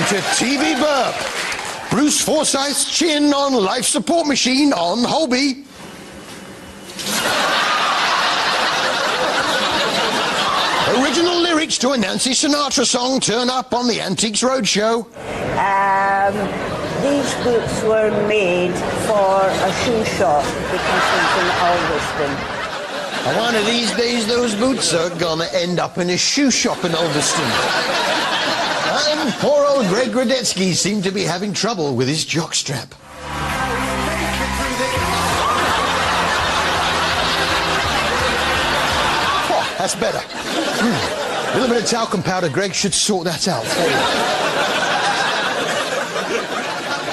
to TV Burp. Bruce Forsyth's chin on life support machine on Holby. Original lyrics to a Nancy Sinatra song turn up on the Antiques Roadshow. These boots were made for a shoe shop because it's in Ulverston. One of these days, those boots are gonna end up in a shoe shop in Ulverston. And poor old Greg Radetzky seemed to be having trouble with his jockstrap. Oh, that's better. A little bit of talcum powder, Greg, should sort that out for you.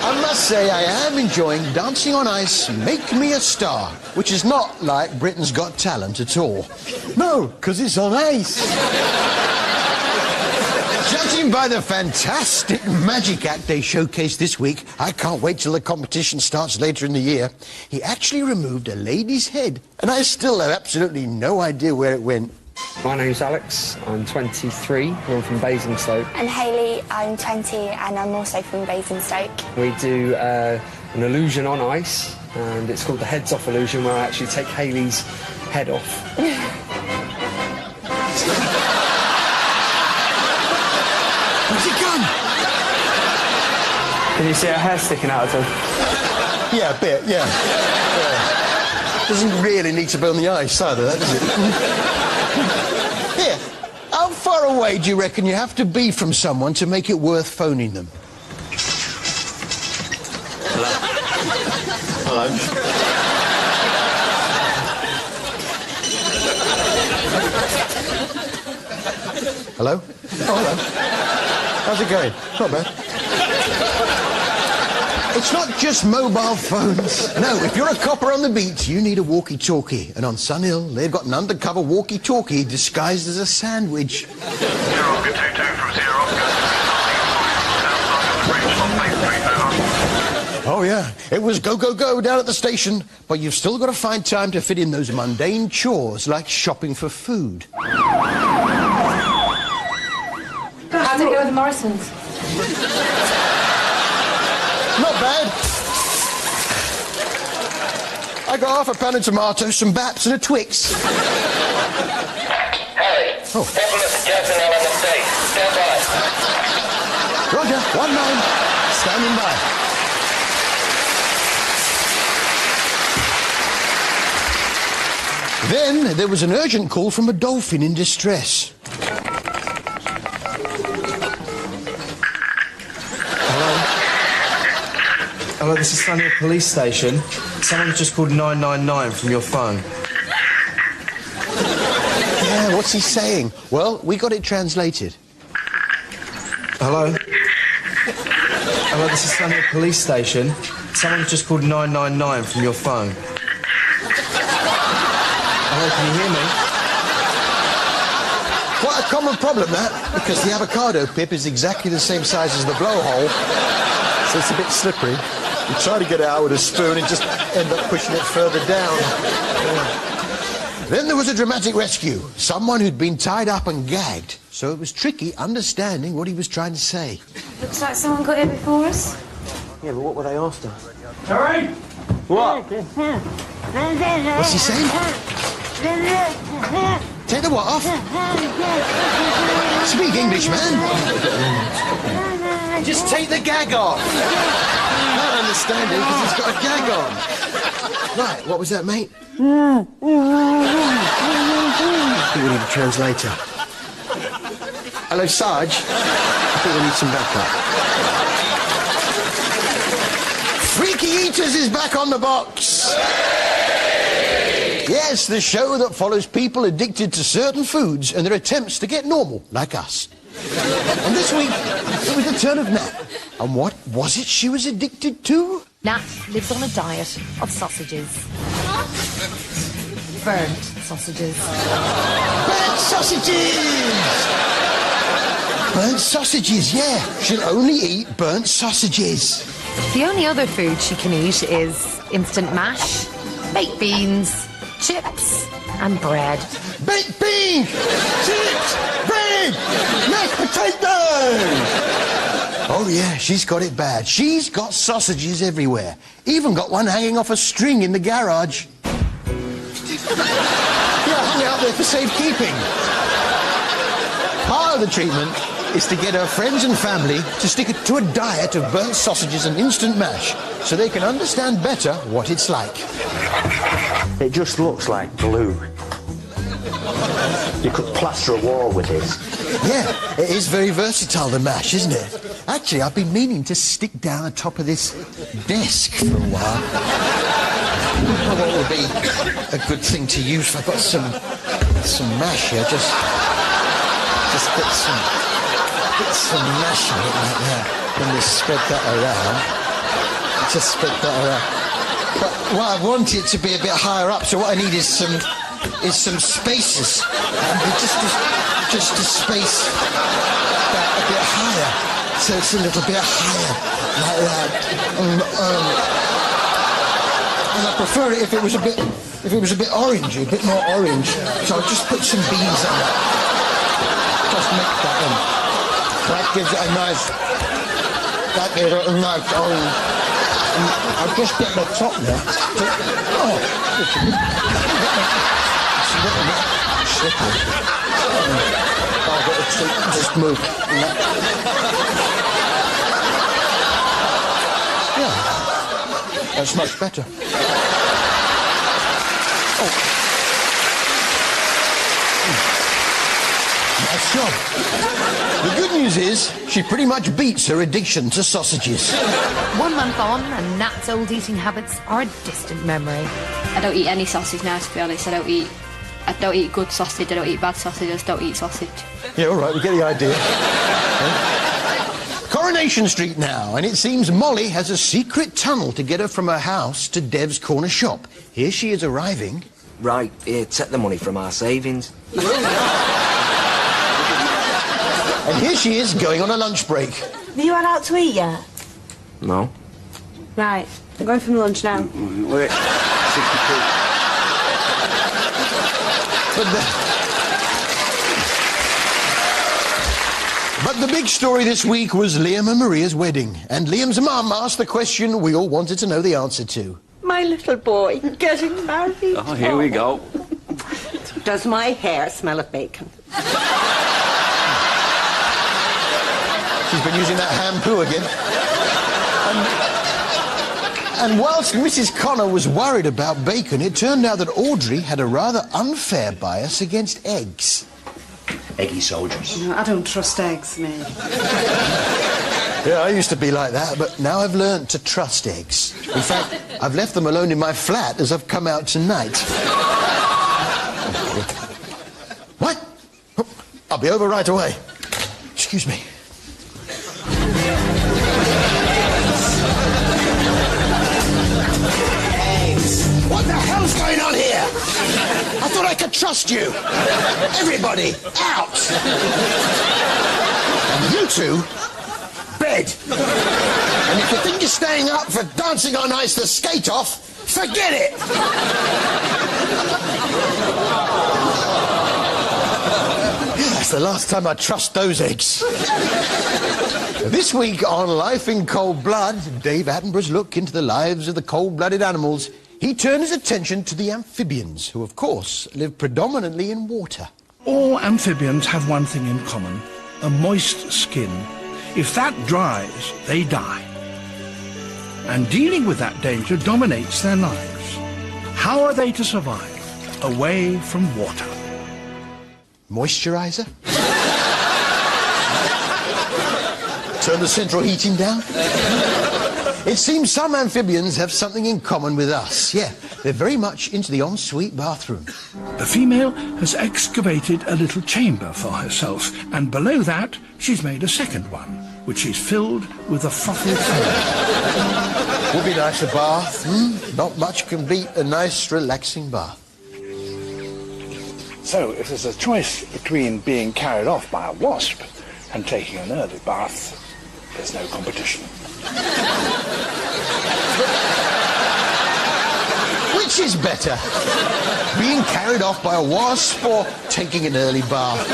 I must say I am enjoying Dancing on Ice, Make Me a Star, which is not like Britain's Got Talent at all. No, because it's on ice. Judging by the fantastic magic act they showcased this week, I can't wait till the competition starts later in the year. He actually removed a lady's head, and I still have absolutely no idea where it went. My name's Alex, I'm 23, I'm from Basingstoke. And Hayley, I'm 20 and I'm also from Basingstoke. We do an illusion on ice, and it's called the Heads Off illusion, where I actually take Hayley's head off. Where's it gone? Can you see her hair sticking out of her? Yeah, a bit, yeah. Doesn't really need to be on the ice either, that, does it? Here, how far away do you reckon you have to be from someone to make it worth phoning them? Hello. Hello. Hello? Oh, hello. How's it going? Not bad. It's not just mobile phones. No, if you're a copper on the beat, you need a walkie-talkie. And on Sun Hill, they've got an undercover walkie-talkie disguised as a sandwich. 0, good 22 from 0. Oh, yeah. It was go, go, go down at the station. But you've still got to find time to fit in those mundane chores like shopping for food. How'd it go with the Morrisons? Not bad. I got half a pound of tomatoes, some baps and a Twix. Harry, Oh. Fabulous Jackson on the stage. Stand by. Roger, 1-9. Standing by. Then there was an urgent call from a dolphin in distress. Hello, this is Sun Hill Police Station. Someone's just called 999 from your phone. Yeah, what's he saying? Well, we got it translated. Hello? Hello, this is Sun Hill Police Station. Someone's just called 999 from your phone. Hello, can you hear me? Quite a common problem, that, because the avocado pip is exactly the same size as the blowhole, so it's a bit slippery. You try to get it out with a spoon and just end up pushing it further down. Then there was a dramatic rescue. Someone who'd been tied up and gagged, so it was tricky understanding what he was trying to say. Looks like someone got here before us. Yeah, but what were they after? Harry! What? What's he saying? Take the what off? Speak English, man. Just take the gag off. I can't understand it because he's got a gag on. Right, what was that, mate? I think we need a translator. Hello, Sarge. I think we need some backup. Freaky Eaters is back on the box. Yes, the show that follows people addicted to certain foods and their attempts to get normal, like us. And this week, it was the turn of Nat. And what was it she was addicted to? Nat lives on a diet of sausages. Burnt sausages. Burnt sausages! Burnt sausages, yeah. She'll only eat burnt sausages. The only other food she can eat is instant mash, baked beans, chips, and bread. Baked beans! Chips! Bread! Mashed potatoes! Oh, yeah, she's got it bad. She's got sausages everywhere. Even got one hanging off a string in the garage. Yeah, hung out there for safekeeping. Part of the treatment is to get her friends and family to stick to a diet of burnt sausages and instant mash so they can understand better what it's like. It just looks like glue. You could plaster a wall with this. Yeah, it is very versatile, the mash, isn't it? Actually, I've been meaning to stick down the top of this desk for a while. What would be a good thing to use? I've got some mash here. Just put some mash on it like that. Then we spread that around. Just spread that around. But what I want it to be a bit higher up, so what I need is some spacers. Just to space that a bit higher. So it's a little bit higher, like that. And I prefer it if it was a bit orangey, a bit more orange. So I'll just put some beans on it. Just make that in. That gives it a nice orange. And I'll just get the top there. It's a little bit slippery. I'll get it to just move. Yeah, that's much better. Nice job. The good news is, she pretty much beats her addiction to sausages. 1 month on, and Nat's old eating habits are a distant memory. I don't eat any sausage now, to be honest. I don't eat good sausage, I don't eat bad sausage, I just don't eat sausage. Yeah, all right, we get the idea. Coronation Street now, and it seems Molly has a secret tunnel to get her from her house to Dev's corner shop. Here she is arriving. Right, here, take the money from our savings. And here she is going on a lunch break. Have you had out to eat yet? No. Right, I'm going for my lunch now. Wait, 62. But the big story this week was Liam and Maria's wedding. And Liam's mum asked the question we all wanted to know the answer to. My little boy getting married. Oh, here we go. Does my hair smell of bacon? She's been using that shampoo again. And whilst Mrs. Connor was worried about bacon, it turned out that Audrey had a rather unfair bias against eggs. Eggy soldiers. No, I don't trust eggs, mate. Yeah, I used to be like that, but now I've learned to trust eggs. In fact, I've left them alone in my flat as I've come out tonight. What? I'll be over right away. Excuse me. What the hell's going on here? I thought I could trust you. Everybody, out. And you two, bed. And if you think you're staying up for dancing on ice to skate off, forget it. That's the last time I trust those eggs. This week on Life in Cold Blood, Dave Attenborough's look into the lives of the cold-blooded animals. He turned his attention to the amphibians, who, of course, live predominantly in water. All amphibians have one thing in common, a moist skin. If that dries, they die. And dealing with that danger dominates their lives. How are they to survive away from water? Moisturizer? Turn the central heating down? It seems some amphibians have something in common with us. Yeah, they're very much into the ensuite bathroom. The female has excavated a little chamber for herself, and below that she's made a second one, which she's filled with a frothy foam. Would be nice, a bath. Not much can beat a nice, relaxing bath. So, if there's a choice between being carried off by a wasp and taking an early bath, there's no competition. Which is better? Being carried off by a wasp or taking an early bath?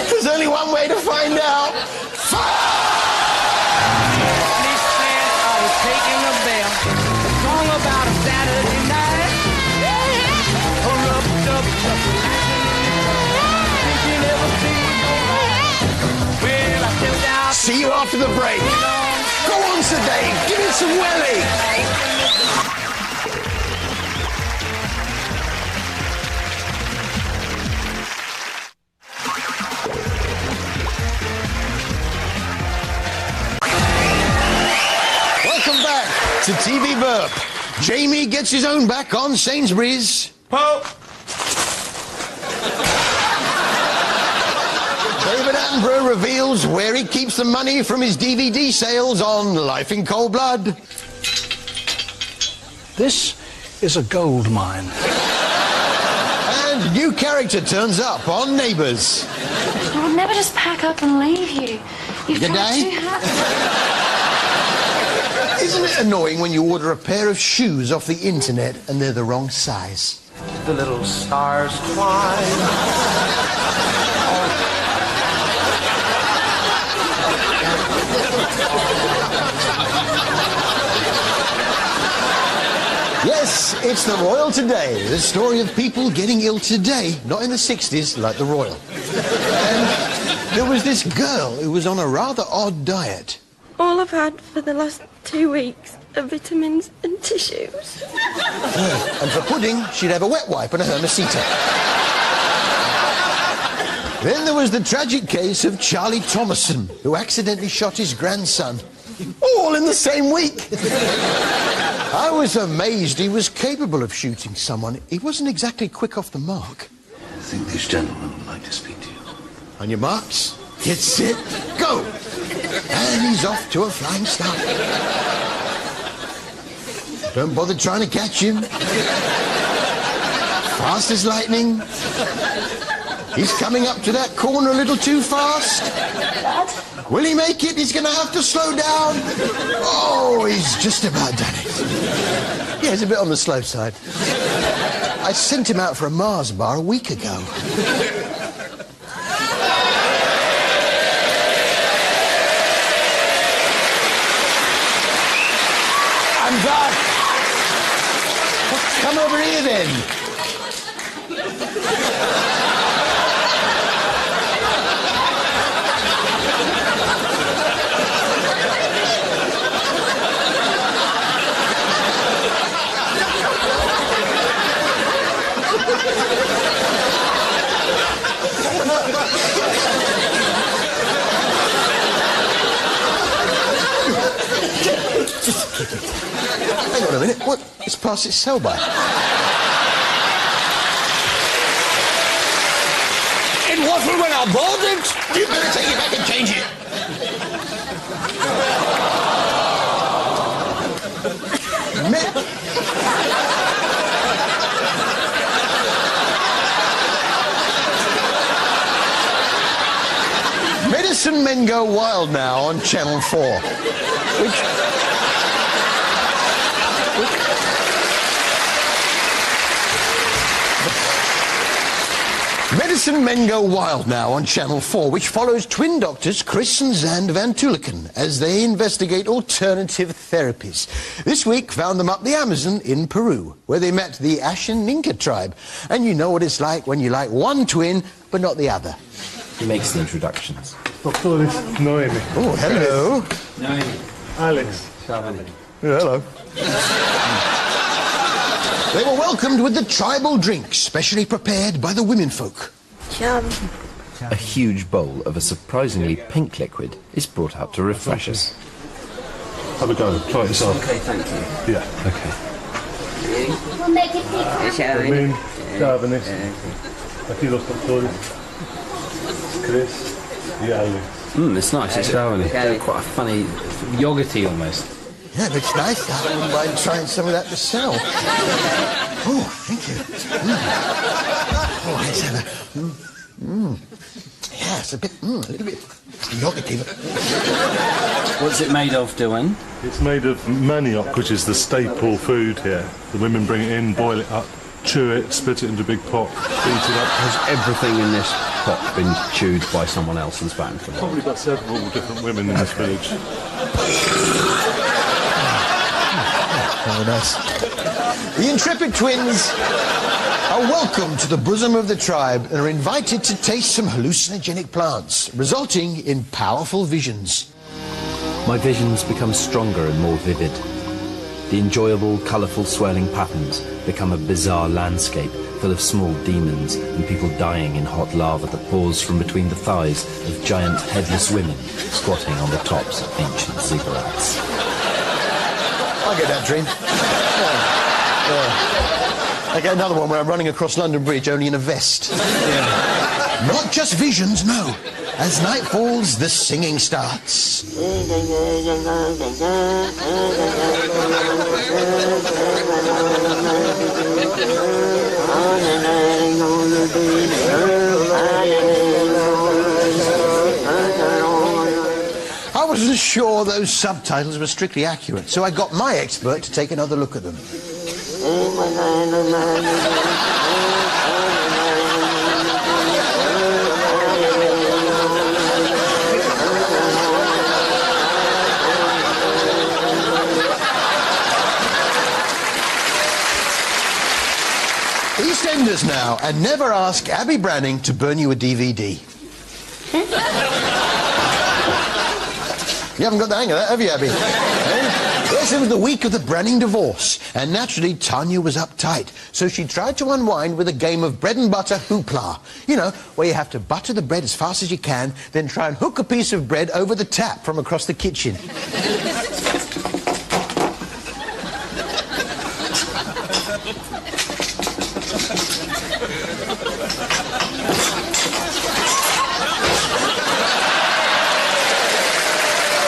There's only one way to find out. Fire! a break. Go on, Sir Dave. Give it some welly. Welcome back to TV Burp. Jamie gets his own back on Sainsbury's. Pope! David Attenborough reveals where he keeps the money from his DVD sales on Life in Cold Blood. This is a gold mine. And new character turns up on Neighbours. I would never just pack up and leave you. You've Good tried day. too hard. Isn't it annoying when you order a pair of shoes off the internet and they're the wrong size? The little stars twine. Yes, it's the Royal Today, the story of people getting ill today, not in the 60s like the Royal. And there was this girl who was on a rather odd diet. All I've had for the last 2 weeks are vitamins and tissues. And for pudding, she'd have a wet wipe and a Hermesita. Then there was the tragic case of Charlie Thomason, who accidentally shot his grandson. All in the same week. I was amazed he was capable of shooting someone. He wasn't exactly quick off the mark. I think this gentleman would like to speak to you. On your marks, get set, go! And he's off to a flying start. Don't bother trying to catch him. Fast as lightning. He's coming up to that corner a little too fast. Dad? Will he make it? He's going to have to slow down. Oh, he's just about done it. Yeah, he's a bit on the slow side. I sent him out for a Mars bar a week ago. I'm back. Come over here then. Hang on a minute. What? It's past its sell-by. It wasn't when I bought it. You better take it back and change it. Medicine Men Go Wild now on Channel 4. Medicine Men Go Wild now on Channel 4, which follows twin doctors Chris and Zand Van Tuliken as they investigate alternative therapies. This week found them up the Amazon in Peru, where they met the Ashaninka tribe. And you know what it's like when you like one twin, but not the other. He makes the introductions. Doctor Noemi. Oh, hello. Noemi. Alex. Shavani. Yeah, hello. They were welcomed with the tribal drink, specially prepared by the womenfolk. A huge bowl of a surprisingly pink liquid is brought out to refresh us. Have a go. Try it yourself. Okay, thank you. Yeah. Okay. We'll make it big. Shavani. Aquí los doctores. Chris. Yeah, Alex. It's nice. It's quite a funny, yogurty almost. Yeah, but it's nice. I wouldn't mind trying some of that myself. Oh, thank you. Oh, let's have a... Yeah, it's a little bit yogurty. What's it made of, Dylan? It's made of manioc, which is the staple food here. The women bring it in, boil it up, chew it, split it into a big pot, eat it up. Has everything in this pot been chewed by someone else and spat into it? Probably about several different women in this village. Very nice. The intrepid twins are welcomed to the bosom of the tribe and are invited to taste some hallucinogenic plants, resulting in powerful visions. my visions become stronger and more vivid. The enjoyable, colourful, swirling patterns become a bizarre landscape full of small demons and people dying in hot lava that pours from between the thighs of giant headless women squatting on the tops of ancient ziggurats. I get that dream. I get another one where I'm running across London Bridge only in a vest. Yeah. Not just visions, no. As night falls, the singing starts. I wasn't sure those subtitles were strictly accurate, so I got my expert to take another look at them. EastEnders now, and never ask Abby Branning to burn you a DVD. You haven't got the hang of that, have you, Abby? Yes, it was the week of the Branning divorce, and naturally Tanya was uptight, so she tried to unwind with a game of bread and butter hoopla. You know, where you have to butter the bread as fast as you can, then try and hook a piece of bread over the tap from across the kitchen.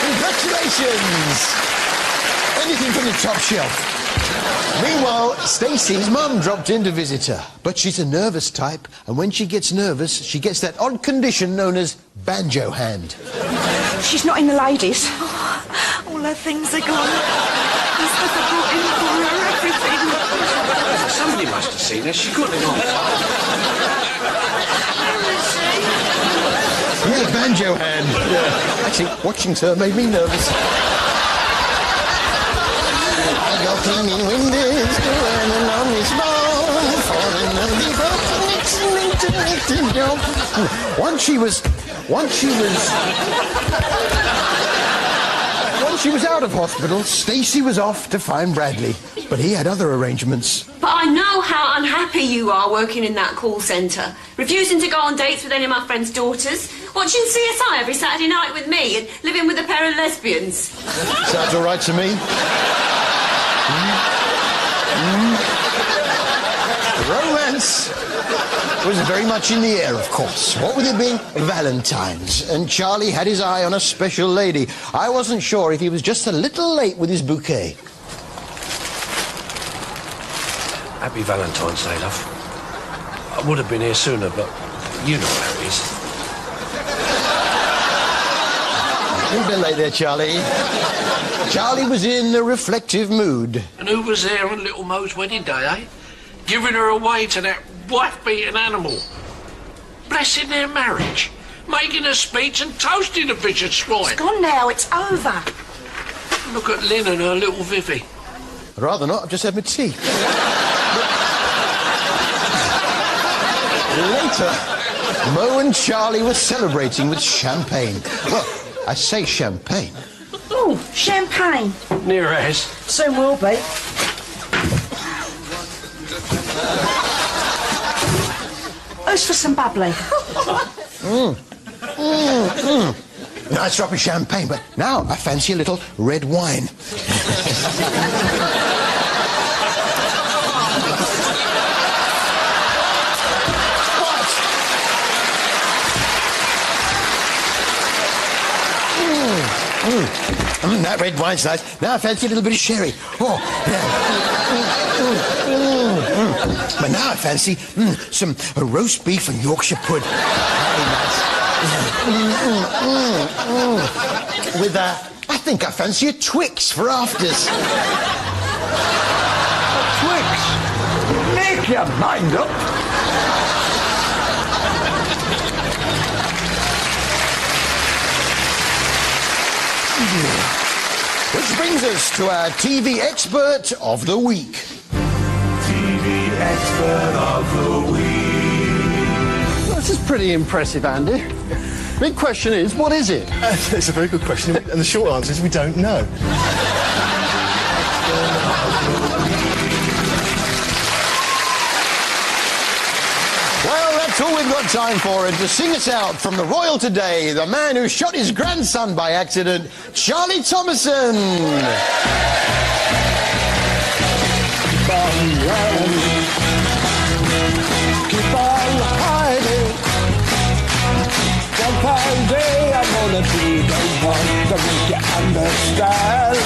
Congratulations! Anything from the top shelf. Meanwhile, Stacey's mum dropped in to visit her, but she's a nervous type, and when she gets nervous, she gets that odd condition known as banjo hand. She's not in the ladies. Oh, all her things are gone. The stuff I brought in for her, everything. Somebody must have seen her. She couldn't have gone. Yeah, banjo hand. Yeah. Actually, watching her made me nervous. I got cleaning windows, and on this ball, falling on the Once she was out of hospital, Stacey was off to find Bradley, but he had other arrangements. But I know how unhappy you are working in that call centre, refusing to go on dates with any of my friends' daughters, watching CSI every Saturday night with me, and living with a pair of lesbians. Sounds all right to me. Romance was very much in the air, of course. What with it being Valentine's, and Charlie had his eye on a special lady. I wasn't sure if he was just a little late with his bouquet. Happy Valentine's Day, love. I would have been here sooner, but you know how it is. You've been late there, Charlie. Charlie was in a reflective mood. And who was there on little Mo's wedding day, eh? Giving her away to that wife-beating animal. Blessing their marriage. Making a speech and toasting the vicious swine. It's gone now, it's over. Look at Lynn and her little Vivi. I'd rather not, I've just had my tea. Later, Mo and Charlie were celebrating with champagne. Well, I say champagne. Oh, champagne. Near as. Soon will be. Who's for some bubbly? Nice drop of champagne, but now I fancy a little red wine. That red wine's nice. Now I fancy a little bit of sherry. Oh, yeah. But now I fancy some roast beef and Yorkshire pudding. Very nice. With I think I fancy a Twix for afters. Twix? Make your mind up. Which brings us to our TV expert of the week. TV expert of the week. This is pretty impressive, Andy. Big question is, what is it? It's a very good question, and the short answer is we don't know. Well, that's all we've got time for, and to sing us out from the Royal today, the man who shot his grandson by accident, Charlie Thomason. Keep on hiding. One fine day I'm gonna be the one to make you understand.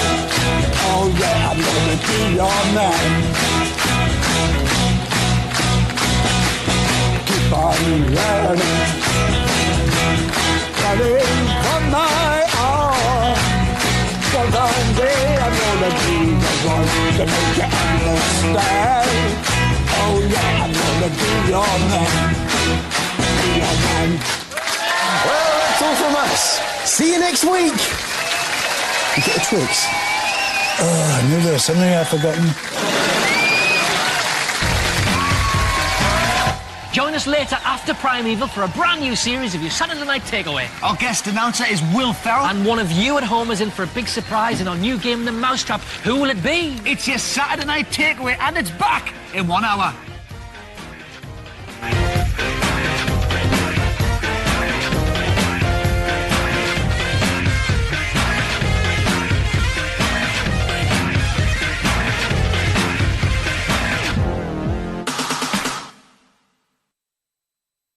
Oh yeah, I'm gonna be your man. Keep on learning. Running from my arms. One fine day I'm gonna be the one to make you understand. Oh yeah, I'm gonna be your man. Be your man. Well, that's all from us. See you next week. You get the Twix? Oh, I knew there was something I'd forgotten. Join us later after Primeval for a brand new series of your Saturday Night Takeaway. Our guest announcer is Will Ferrell. And one of you at home is in for a big surprise in our new game, The Mousetrap. Who will it be? It's your Saturday Night Takeaway, and it's back in 1 hour.